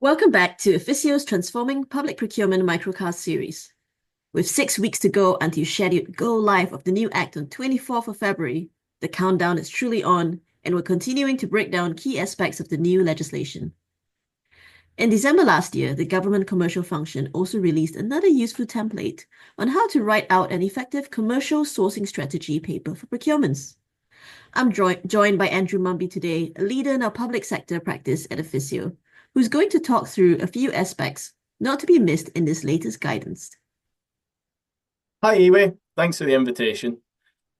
Welcome back to Efficio's Transforming Public Procurement Microcast series. With 6 weeks to go until scheduled go live of the new Act on 24th of February, the countdown is truly on, and we're continuing to break down key aspects of the new legislation. In December last year, the Government Commercial Function also released another useful template on how to write out an effective commercial sourcing strategy paper for procurements. I'm joined by Andrew Mumby today, a leader in our public sector practice at Efficio, who's going to talk through a few aspects not to be missed in this latest guidance. Hi, Yehui. Thanks for the invitation.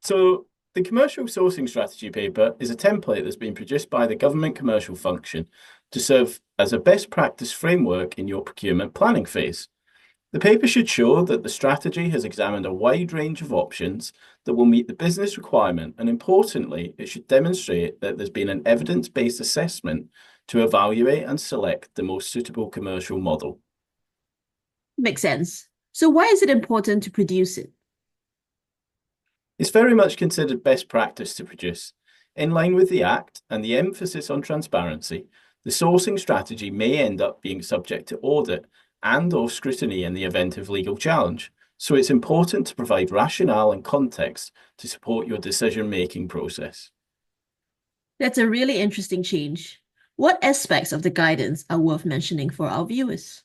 So, the Commercial Sourcing Strategy paper is a template that's been produced by the Government Commercial Function to serve as a best practice framework in your procurement planning phase. The paper should show that the strategy has examined a wide range of options that will meet the business requirement, and importantly, it should demonstrate that there's been an evidence-based assessment to evaluate and select the most suitable commercial model. Makes sense. So why is it important to produce it? It's very much considered best practice to produce. In line with the Act and the emphasis on transparency, the sourcing strategy may end up being subject to audit and/or scrutiny in the event of legal challenge. So it's important to provide rationale and context to support your decision-making process. That's a really interesting change. What aspects of the guidance are worth mentioning for our viewers?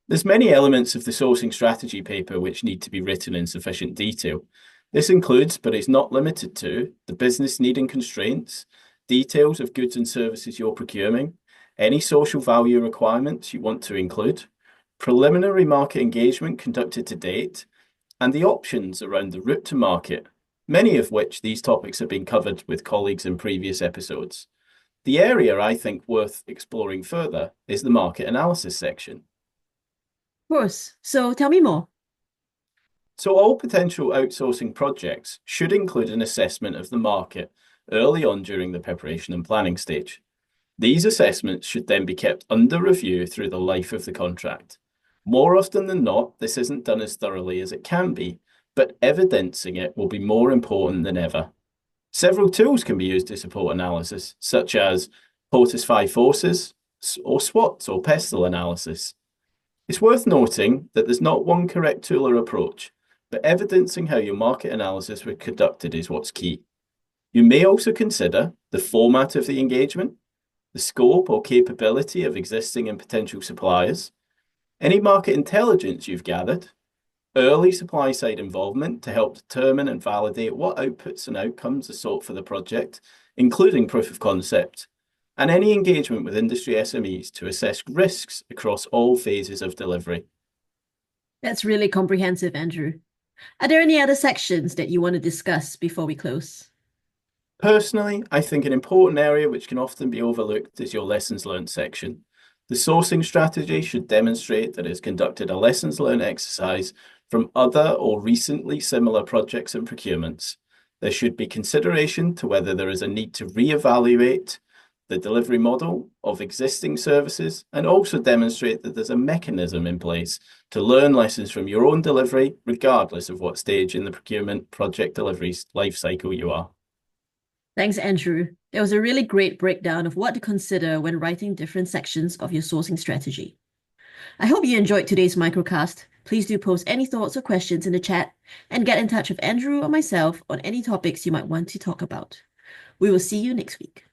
There's many elements of the sourcing strategy paper which need to be written in sufficient detail. This includes, but is not limited to, the business need and constraints, details of goods and services you're procuring, any social value requirements you want to include, preliminary market engagement conducted to date, and the options around the route to market, many of which these topics have been covered with colleagues in previous episodes. The area I think worth exploring further is the market analysis section. Of course. So tell me more. So all potential outsourcing projects should include an assessment of the market early on during the preparation and planning stage. These assessments should then be kept under review through the life of the contract. More often than not, this isn't done as thoroughly as it can be, but evidencing it will be more important than ever. Several tools can be used to support analysis, such as POTUS 5 forces or SWOT or PESTLE analysis. It's worth noting that there's not one correct tool or approach, but evidencing how your market analysis was conducted is what's key. You may also consider the format of the engagement, the scope or capability of existing and potential suppliers, any market intelligence you've gathered, early supply-side involvement to help determine and validate what outputs and outcomes are sought for the project, including proof of concept, and any engagement with industry SMEs to assess risks across all phases of delivery. That's really comprehensive, Andrew. Are there any other sections that you want to discuss before we close? Personally, I think an important area which can often be overlooked is your lessons learned section. The sourcing strategy should demonstrate that it's conducted a lessons learned exercise from other or recently similar projects and procurements. There should be consideration to whether there is a need to reevaluate the delivery model of existing services and also demonstrate that there's a mechanism in place to learn lessons from your own delivery, regardless of what stage in the procurement project delivery life cycle you are. Thanks, Andrew. That was a really great breakdown of what to consider when writing different sections of your sourcing strategy. I hope you enjoyed today's microcast. Please do post any thoughts or questions in the chat and get in touch with Andrew or myself on any topics you might want to talk about. We will see you next week.